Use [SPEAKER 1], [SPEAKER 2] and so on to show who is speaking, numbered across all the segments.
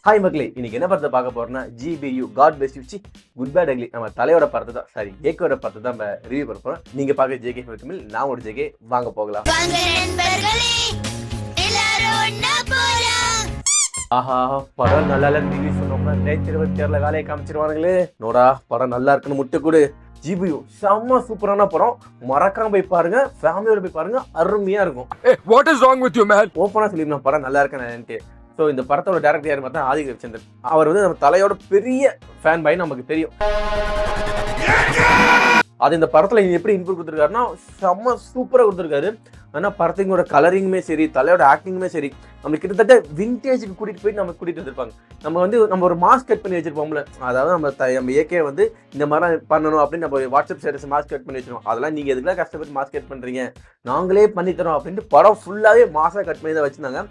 [SPEAKER 1] Hi மக்களே, இன்னைக்கு என்ன படத்தை பார்க்க போறோம்னா GBU god bless you good bad ugly நம்ம தலையோட படத்தை தான் ஏகோட படத்தை தான் நம்ம ரிவ்யூ பண்ண போறோம். நீங்க பார்க்க ஜேகே தமிழ், நான் ஒரு ஜேகே. வாங்க போகலாம். ஆஹா, படம் நல்லா ரிவ்யூ சொன்னோம்னா 2026 வேலையை காமிச்சிருவானுங்களே. நோடா, படம் நல்லா இருக்குன்னு முட்டை கூடு. GBU செம்ம சூப்பரான படம், மறக்காம போய் பாருங்க, ஃபேமிலியோட போய் பாருங்க, அருமையா இருக்கும்.
[SPEAKER 2] What is wrong with you, man?
[SPEAKER 1] ஓப்பனா சொல்லிருந்தோம் படம் நல்லா இருக்குன்னு. ஸோ இந்த படத்தோட டேரக்டர் யார் பார்த்தா ஆதிக் ரவிச்சந்திரன். அவர் வந்து நம்ம தலையோட பெரிய ஃபேன் பை நமக்கு தெரியும். அது இந்த படத்துல எப்படி இன்புட் கொடுத்துருக்காருன்னா செம்ம சூப்பராக கொடுத்துருக்காரு. ஆனால் படத்திங்கோட கலரிங்குமே சரி, தலையோட ஆக்டிங்குமே சரி, நம்ம கிட்டத்தட்ட விண்டேஜுக்கு கூட்டிட்டு போய் நம்ம கூட்டிட்டு வந்திருப்பாங்க. நம்ம ஒரு மாஸ்க் கட் பண்ணி வச்சிருப்போம்ல, அதாவது நம்ம ஏகே வந்து இந்த மாதிரி பண்ணணும் அப்படின்னு நம்ம வாட்ஸ்அப் ஸ்டேட்டஸ் மாஸ்க் கட் பண்ணி வச்சிருவோம். அதெல்லாம் நீங்க எதுக்குலாம் கஷ்டப்பட்டு மாஸ்க் கட் பண்றீங்க, நாங்களே பண்ணித்தரோம் அப்படின்ட்டு படம் ஃபுல்லாவே மாஸ்கை கட் பண்ணி தான் வச்சிருந்தாங்க.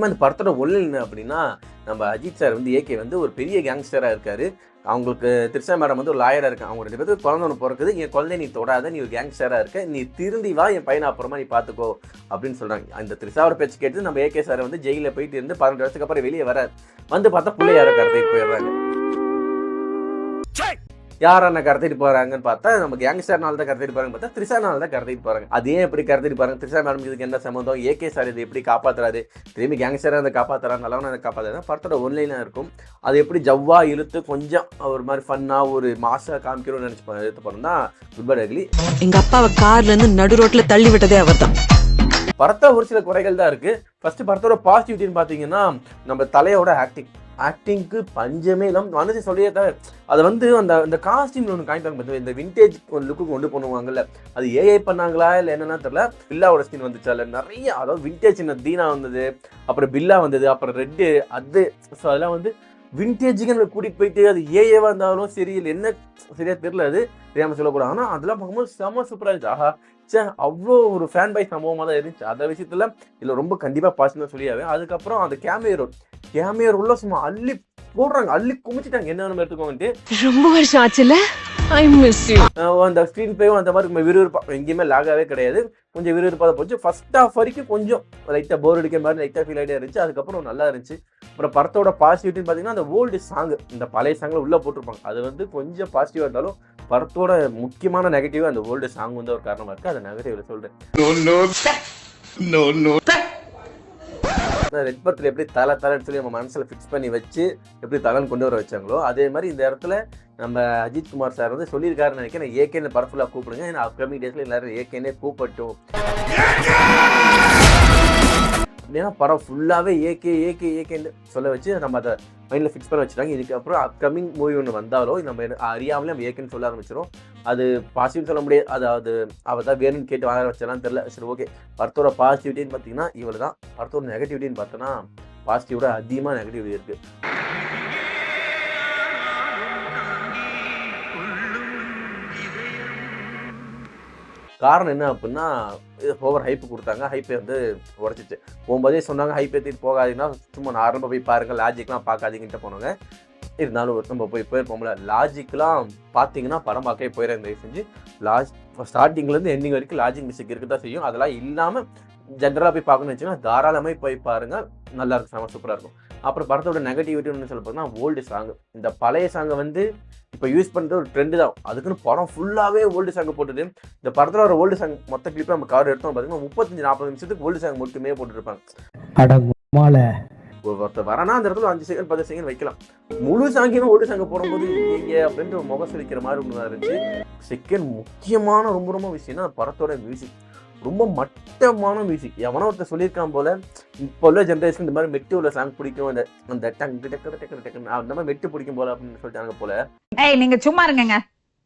[SPEAKER 1] அந்த படத்தோட ஒல்லில் என்ன அப்படின்னா, நம்ம அஜித் சார் வந்து ஏகே வந்து ஒரு பெரிய கேங்ஸ்டரா இருக்காரு. அவங்களுக்கு திரிஷா மேடம் வந்து ஒரு லாயரா இருக்காங்க. அவங்க 2 பேருக்கு குழந்தை ஒன்று பிறக்குது. என் குழந்தை நீ தொடாத, நீ ஒரு கேங்ஸ்டரா இருக்க, நீ திருந்தி வா, என் பையனை அப்புறமா நீ பாத்துக்கோ அப்படின்னு சொல்றாங்க. அந்த திரிஷாவோட பேச்சு கேட்டு நம்ம ஏகே சார் வந்து ஜெயில போயிட்டு இருந்து 12 வருஷத்துக்கு அப்புறம் வெளியே வராது. வந்து பார்த்தா பிள்ளையார கடத்திட்டு போயிடுறாங்க. யார் என்ன கடத்திட்டு போறாங்கன்னு பார்த்தா நம்ம கேங்ஸ்டர்னால தான் கடத்திட்டு போறாங்க, பார்த்தா திரிஷானால தான் கடத்திட்டு போறாங்க. அதே எப்படி கடத்திட்டு போறாங்க, திரிஷா மேடம் இதுக்கு என்ன சம்பந்தம், ஏகே சார் இது எப்படி காப்பாத்துறாரு, திரும்பி கேங்ஸ்டரா அதை காப்பாத்துறாங்க, நல்லவன அதை காப்பாத்துறாங்க. படத்தோட ஒன்லைனா இருக்கும். அது எப்படி ஜவ்வா இழுத்து கொஞ்சம் ஒரு மாதிரி ஃபன்னா ஒரு மாசா காமிக்கணும்னு நினைச்சு எடுத்து போனோம்னா குட் பேட் அக்லி.
[SPEAKER 3] எங்க அப்பாவை கார்ல இருந்து நடு ரோட்ல தள்ளி விட்டதே அவர் தான்.
[SPEAKER 1] படத்தோட ஒரு சில குறைகள் தான் இருக்கு. ஃபர்ஸ்ட் படத்தோட பாசிட்டிவிட்டின்னு பாத்தீங்கன்னா நம்ம தலையோட ஆக்டிங்க்கு பஞ்சமே இல்லாம மனசு சொல்லியே தான். அதை வந்து அந்த காஸ்டியூம் ஒன்று காமிப்பாங்க, இந்த விண்டேஜ் ஒரு லுக்கு கொண்டு பண்ணுவாங்கல்ல, அது ஏஐ பண்ணாங்களா இல்லை என்னன்னா தெரியல. பில்லாவோட ஸ்கின் வந்துச்சா இல்லை நிறைய, அதாவது விண்டேஜ் தீனா வந்தது, அப்புறம் பில்லா வந்தது, அப்புறம் ரெட்டு அது. ஸோ அதெல்லாம் வந்து விண்டேஜுக்கு கூட்டிகிட்டு போயிட்டு அது ஏஏவா இருந்தாலும் சரி இல்லை என்ன சரியா தெரியல, அது தெரியாமல் சொல்லக்கூடாது. ஆனால் அதெல்லாம் பார்க்கும்போது செம்ம சூப்பராக இருந்துச்சு. ஆஹா சே, அவ்வளோ ஒரு ஃபேன் பை சம்பவமாக தான் இருந்துச்சு. அந்த விஷயத்தில் இல்லை ரொம்ப கண்டிப்பாக பாசிட்டிவாக சொல்லியாவே. அதுக்கப்புறம் அந்த கேமியோ உள்ள சும்மா அள்ளி போடுறாங்க, அள்ளி குமிச்சிட்டாங்க. என்ன நம்ம எடுத்துக்கோங்கன்ட்டு
[SPEAKER 3] ரொம்ப வருஷம் ஆச்சுல. I miss you.
[SPEAKER 1] அந்த ஸ்க்ரீன் பிளேவும் அந்த மாதிரி விறுவிறுப்பா எங்கேயுமே லாகாவே கிடையாது, கொஞ்சம் விறுவிறுப்பாக போச்சு. ஃபர்ஸ்ட் ஹாஃப் வரைக்கும் கொஞ்சம் லைட்டாக போர் அடிக்கிற மாதிரி லைட்டாக ஃபீல் ஆகிட்டே இருந்துச்சு. அதுக்கப்புறம் நல்லா இருந்துச்சு. அப்புறம் படத்தோட பாசிட்டிவ்னு பார்த்தீங்கன்னா அந்த ஓல்டு சாங், இந்த பழைய சாங்கில் உள்ளே போட்டிருப்பாங்க, அது வந்து கொஞ்சம் பாசிட்டிவாக இருந்தாலும் படத்தோட முக்கியமான நெகட்டிவ் அந்த ஓல்டு சாங் வந்து ஒரு காரணமாக இருக்குது. அதை நெகட்டிவ்ல சொல்கிறேன். ரெட் பர்த்ல எப்படி தலைன்னு சொல்லி நம்ம மனசில் ஃபிக்ஸ் பண்ணி வச்சு எப்படி தலைன்னு கொண்டு வர வச்சாங்களோ, அதே மாதிரி இந்த இடத்துல நம்ம அஜித் குமார் சார் வந்து சொல்லியிருக்காருன்னு நினைக்கிறேன், ஏகேன்னு படஃபுல்லாக கூப்பிடுங்க, ஏன்னா அப்கமிங் டேஸ்ல எல்லாரும் ஏகேன்னே கூப்பிட்டோம். அப்படின்னா படம் ஃபுல்லாகவே ஏகேன்னு சொல்ல வச்சு நம்ம அதை மைண்டில் ஃபிக்ஸ் பண்ண வச்சுட்டாங்க. இதுக்கப்புறம் அப்கமிங் மூவி ஒன்று வந்தாலும் நம்ம அறியாமலே நம்ம ஏகேன்னு சொல்ல ஆரம்பிச்சிடும். அது பாசிட்டிவ் சொல்ல முடியாது, அதாவது அவள் தான் வேணும்னு கேட்டு வாங்க வச்சாலாம் தெரியல. சரி, ஓகே. படத்தோட பாசிட்டிவிட்டின்னு பார்த்தீங்கன்னா இவ்வளோ தான். படத்தோட நெகட்டிவிட்டின்னு பார்த்தோன்னா பாசிட்டிவோட அதிகமாக நெகட்டிவிட்டி இருக்குது. காரணம் என்ன அப்படின்னா, ஓவர் ஹைப்பு கொடுத்தாங்க, ஹைப்பை வந்து உடச்சிச்சு. போகும்போதே சொன்னாங்க ஹைப் ஏற்றிட்டு போகாதீங்கன்னா சும்மா நார்மலாக போய் பாருங்கள், லாஜிக்லாம் பார்க்காதீங்கன்ட்டு போனாங்க. இருந்தாலும் நம்ம போயிருப்போம்ல, லாஜிக்லாம் பார்த்தீங்கன்னா படம் பார்க்கவே போயிடுறேன் தயவு செஞ்சு. ஸ்டார்டிங்லேருந்து எண்டிங் வரைக்கும் லாஜிக் மிஸ்டேக் இருக்க தான் செய்யும். அதெல்லாம் இல்லாமல் ஜென்ரலாக போய் பார்க்கணும்னு வச்சுன்னா தாராளமாக போய் பாருங்கள், நல்லா இருக்கும், செம சூப்பராக இருக்கும். அப்புறம் படத்தோட நெகட்டிவிட்டின்னு சொல்ல போனால் ஓல்டு சாங், இந்த பழைய சாங்கை வந்து இப்போ யூஸ் பண்ணுறது ஒரு ட்ரெண்டு தான். அதுக்குன்னு படம் ஃபுல்லாகவே ஓல்டு சாங்கை போட்டுட்டு, இந்த படத்தில் ஒரு ஓல்டு சாங் மொத்த கிளிப்பை நம்ம கவர் எடுத்தோம் பார்த்தீங்கன்னா 35-40 நிமிஷத்துக்கு ஓல்டு சாங் மட்டுமே போட்டுருப்பாங்க. ஒருத்தர் வரனா அந்த இடத்துல 5 செகண்ட் 10 செகண்ட் வைக்கலாம். முழு சாங்கியும் ஓல்டு சாங்க போடும்போது நீங்க அப்படின்ட்டு முகம் சிரிக்கிற மாதிரி ஒன்று இருந்துச்சு. செகண்ட் முக்கியமான ரொம்ப விஷயம்னா படத்தோட மியூசிக், ரொம்ப மட்டமான மியூசிக். எவனோ ஒருத்தர் சொல்லியிருக்கான் போல, இப்போ உள்ள ஜென்ரேஷன் இந்த மாதிரி மெட்டு உள்ள சாங் பிடிக்கும், அந்த அந்த மாதிரி மெட்டு பிடிக்கும் போல அப்படின்னு சொல்லிட்டாங்க போல.
[SPEAKER 4] நீங்க சும்மா இருங்க,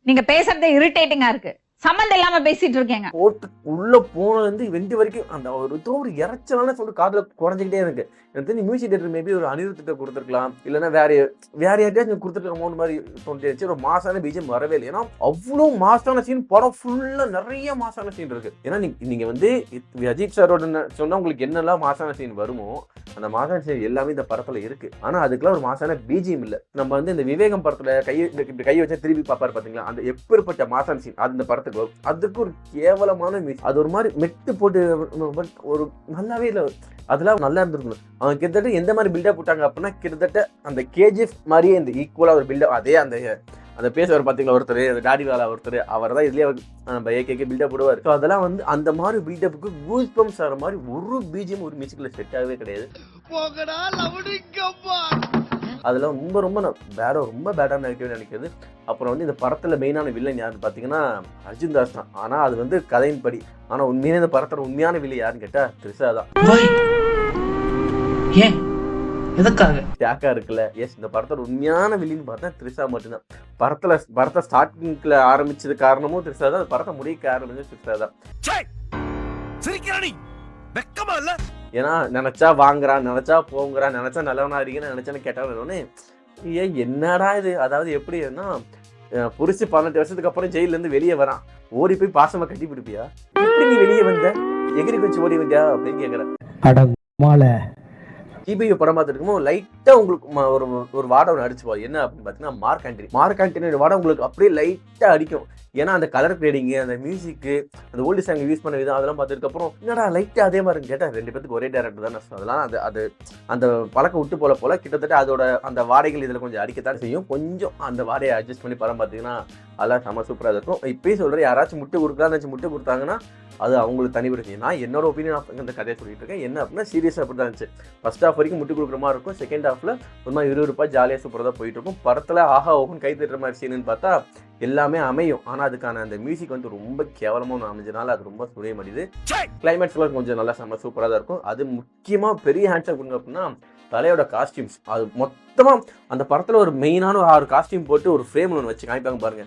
[SPEAKER 4] நீங்க பேசுறதே இரிட்டேட்டிங்கா இருக்கு, சம்மந்தம் இல்லாம பேசிட்டு இருக்கீங்க.
[SPEAKER 1] போட்டு உள்ள போனது வந்து வெண்டி வரைக்கும் அந்த ஒரு இறைச்சலான சொல்லி காதுல குறைஞ்சிக்கிட்டே இருக்கு. எனக்கு தெரிஞ்சு மியூசிக் டேரக்டர் மேபி ஒரு அனிருத்திட்ட கொடுத்துருக்கலாம், இல்லைன்னா வேற யார்ட்டையாச்சும் கொடுத்துருக்கோமோன்னு மாதிரி தோணுச்சு. ஒரு மாசான பிஜிஎம் வரவே இல்லை. ஏன்னா அவ்வளோ மாசான சீன், படம் ஃபுல்லா நிறைய மாசான சீன் இருக்கு. ஏன்னா நீங்க வந்து அஜித் சாரோட சொன்னா உங்களுக்கு என்னெல்லாம் மாசான சீன் வருமோ அந்த மாசான சீன் எல்லாமே இந்த படத்துல இருக்கு. ஆனா அதுக்கெல்லாம் ஒரு மாசான பிஜிஎம் இல்ல. நம்ம வந்து இந்த விவேகம் படத்துல இப்படி கை வச்சா திருப்பி பாப்பாரு பாத்தீங்களா, அந்த எப்பேற்பட்ட மாசான சீன் அது இந்த படத்துக்கு வரும். அதுக்கு ஒரு கேவலமான மியூசிக், அது ஒரு மாதிரி மெட்டு போட்டு ஒரு நல்லாவே இல்லை. அதெல்லாம் நல்லா இருந்திருக்கணும். அவங்க கிட்டத்தட்ட எந்த மாதிரி பில்டப் போட்டாங்க அப்படின்னா, கிட்டத்தட்ட அந்த கேஜிஎஃப் மாதிரியே இந்த ஈக்குவலா ஒரு பில்டப், அதே அந்த பேசுவார் பார்த்தீங்களா ஒருத்தர், அந்த டாடி வேலை ஒருத்தர், அவர் தான் இதுலேயே நம்ம ஏகே பில்டப் போடுவார். ஸோ அதெல்லாம் வந்து அந்த மாதிரி பில்டப்புக்கு கூஸ் பம்ப்ஸ் ஆகிற மாதிரி ஒரு பிஜிஎம் ஒரு மியூசிக்கில் செட் ஆகவே கிடையாது. அதெல்லாம் ரொம்ப ரொம்ப ரொம்ப பேடாக நினைக்கிறது. அப்புறம் வந்து இந்த படத்தில் மெயினான வில்லன் யாருன்னு பார்த்தீங்கன்னா அர்ஜுன் தாஸ் தான். ஆனால் அது வந்து கதையின் படி. ஆனால் உண்மையான இந்த படத்தோட உண்மையான வில்லன் யாருன்னு கேட்டால் த்ரிஷா தான். இருக்குல்ல, எஸ், இந்த படத்தோட உண்மையான வில்லின்னு பார்த்தா த்ரிஷா மட்டும்தான். படத்தை ஸ்டார்டிங்ல ஆரம்பிச்சது காரணமும் த்ரிஷா தான், படத்தை முடிக்க ஆரம்பிச்சது த்ரிஷா தான். ஏன்னா நினைச்சா வாங்குறான், நினைச்சா போங்கிறான், நினைச்சா நல்லவனா இருக்கீங்கன்னு நினைச்சான்னு கேட்டாலும் ஏன் என்னடா இது, அதாவது எப்படின்னா புரிச்சு 18 வருஷத்துக்கு அப்புறம் ஜெயில இருந்து வெளியே வரான், ஓடி போய் பாசமா கட்டி பிடிப்பியா, எப்படி நீ வெளியே வந்த, எகிரி வச்சு ஓடி வந்தியா அப்படின்னு கேட்கிறேன். டிபியு படம் பார்த்துருக்கும் லைட்டா உங்களுக்கு ஒரு வாடை ஒன்று அடிச்சு போகுது. என்ன அப்படின்னு பார்த்தீங்கன்னா மார்க் ஆண்டனி வாடை உங்களுக்கு அப்படியே லைட்டா அடிக்கும். ஏன்னா அந்த கலர் கிரேடிங்கு, அந்த மியூசிக்கு, அந்த ஓல்டு சாங் யூஸ் பண்ண விதம் அதெல்லாம் பார்த்ததுக்கப்புறம் என்னடா லைட்டா அதே மாதிரி கேட்டால் 2 பேருக்கு ஒரே டேரக்டர் தான். அதெல்லாம் அந்த பழக்கம் விட்டு போல கிட்டத்தட்ட அதோட அந்த வாடைகள் இதில் கொஞ்சம் அடிக்கத்தான் செய்யும். கொஞ்சம் அந்த வாடையை அட்ஜஸ்ட் பண்ணி படம் பார்த்தீங்கன்னா அதெல்லாம் செம்ம சூப்பராக இருக்கும். இப்போயே சொல்கிறேன், யாராச்சும் முட்டை கொடுக்கலான்னு முட்டை கொடுத்தாங்கன்னா அது அவங்களுக்கு தனிப்படும். நான் என்னோட ஒப்பீனியன் இந்த கதையை சொல்லிட்டு இருக்கேன். என்ன அப்படின்னா சீரியஸாக அப்படி தான் இருந்துச்சு. ஃபர்ஸ்ட் ஹாஃப் வரைக்கும் முட்டு கொடுக்குற மாதிரி இருக்கும். செகண்ட் ஹாஃப்ல ஒரு மாதிரி விறுவிறுப்பாக ஜாலியாக சூப்பராக தான் போயிட்டு இருக்கும். படத்தில் ஆஹா ஓகன் கை தட்டுற மாதிரி சீனுன்னு பார்த்தா எல்லாமே அமையும். ஆனால் அதுக்கான அந்த மியூசிக் வந்து ரொம்ப கேவலமாக அமைஞ்சனால அது ரொம்ப சுடைய மாட்டேது. கிளைமேக்ஸ்லாம் கொஞ்சம் நல்லா செம்ம சூப்பராக தான் இருக்கும். அது முக்கியமாக பெரிய ஹேண்ட்ஸாக கொடுங்க அப்படின்னா தலையோட காஸ்டியூம்ஸ். அது மொத்தமாக அந்த படத்தில் ஒரு மெயினான ஒரு 6 காஸ்டியூம் போட்டு ஒரு ஃப்ரேம் ஒன்று வச்சு காமிப்பாங்க பாருங்க.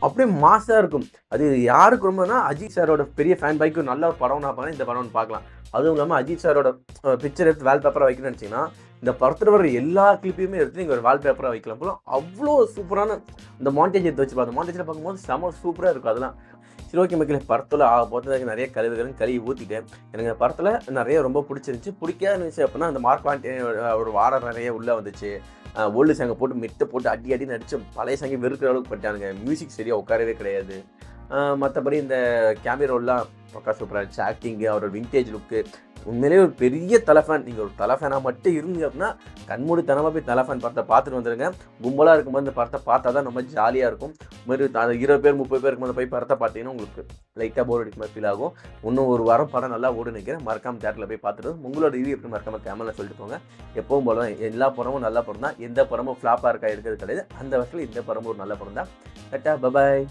[SPEAKER 1] அப்படியே மாசா இருக்கும். அது யாருக்கு ரொம்பனா அஜித் சாரோட பெரிய ஃபேன் பைக்கு நல்ல ஒரு படம் பார்ப்பாங்க, இந்த படம் பார்க்கலாம். அதுவும் இல்லாமல் அஜித் சாரோட பிக்சர் எடுத்து வால்பேப்பராக வைக்கணும்னு நினச்சிங்கன்னா இந்த படத்தில் வர எல்லா கிளிப்பையுமே எடுத்து நீங்கள் ஒரு வால்பேப்பராக வைக்கலாம் போல. அவ்வளோ சூப்பரான இந்த மாண்டேஜ் எடுத்து வச்சு பார்த்தோம். மாண்டேஜில் பார்க்கும்போது செம சூப்பராக இருக்கும். அதெல்லாம் சரி, ஓகே மக்களே, படத்தில் போட்டதுக்கு நிறைய கழுவி ஊற்றிட்டேன். எனக்கு இந்த படத்தில் நிறைய ரொம்ப பிடிச்சிருந்துச்சு. பிடிக்காத இருந்துச்சு அப்படின்னா அந்த மார்க் ஒரு வாரம் நிறைய உள்ளே வந்துச்சு. ஓல்டு சாங்கை போட்டு மெட்டை போட்டு அடி நடிச்சு பழைய சாங்கை வெறுக்கிற அளவுக்கு பண்ணிட்டானுங்க. மியூசிக் சரியாக உட்காரவே கிடையாது. மற்றபடி இந்த கேமராலாம் பக்கா சூப்பராக இருந்துச்சு. ஆக்டிங்கு, அவரோட விண்டேஜ் லுக்கு, உண்மையிலேயே ஒரு பெரிய தலைஃபேன். நீங்கள் ஒரு தலைஃபேனாக மட்டும் இருந்தீங்க அப்படின்னா கண்மூடித்தனமாக போய் தலைஃபேன் படத்தை பார்த்துட்டு வந்துடுங்க. கும்பலாக இருக்கும்போது இந்த படத்தை பார்த்தா தான் ரொம்ப ஜாலியாக இருக்கும். மாதிரி 20 பேர் 30 பேர் இருக்கும்போது போய் படத்தை பார்த்தீங்கன்னா உங்களுக்கு லைட்டாக போர் அடிக்க மாதிரி ஃபீல் ஆகும். இன்னும் ஒரு வாரம் படம் நல்லா ஓடு நினைக்கிறேன். மறக்காமல் தேட்டரில் போய் பார்த்துட்டு உங்களோட ரிவ்யூ எப்படி மறக்காமல் கேமரில் சொல்லிட்டு போங்க. எப்பவும் போல எல்லா படமும் நல்ல படம் தான். எந்த படமும் ஃப்ளாப்பாக இருக்கா எடுக்கிறது கிடையாது. அந்த வகையில் இந்த படமும் ஒரு நல்ல படம் தான். Tata, bye bye.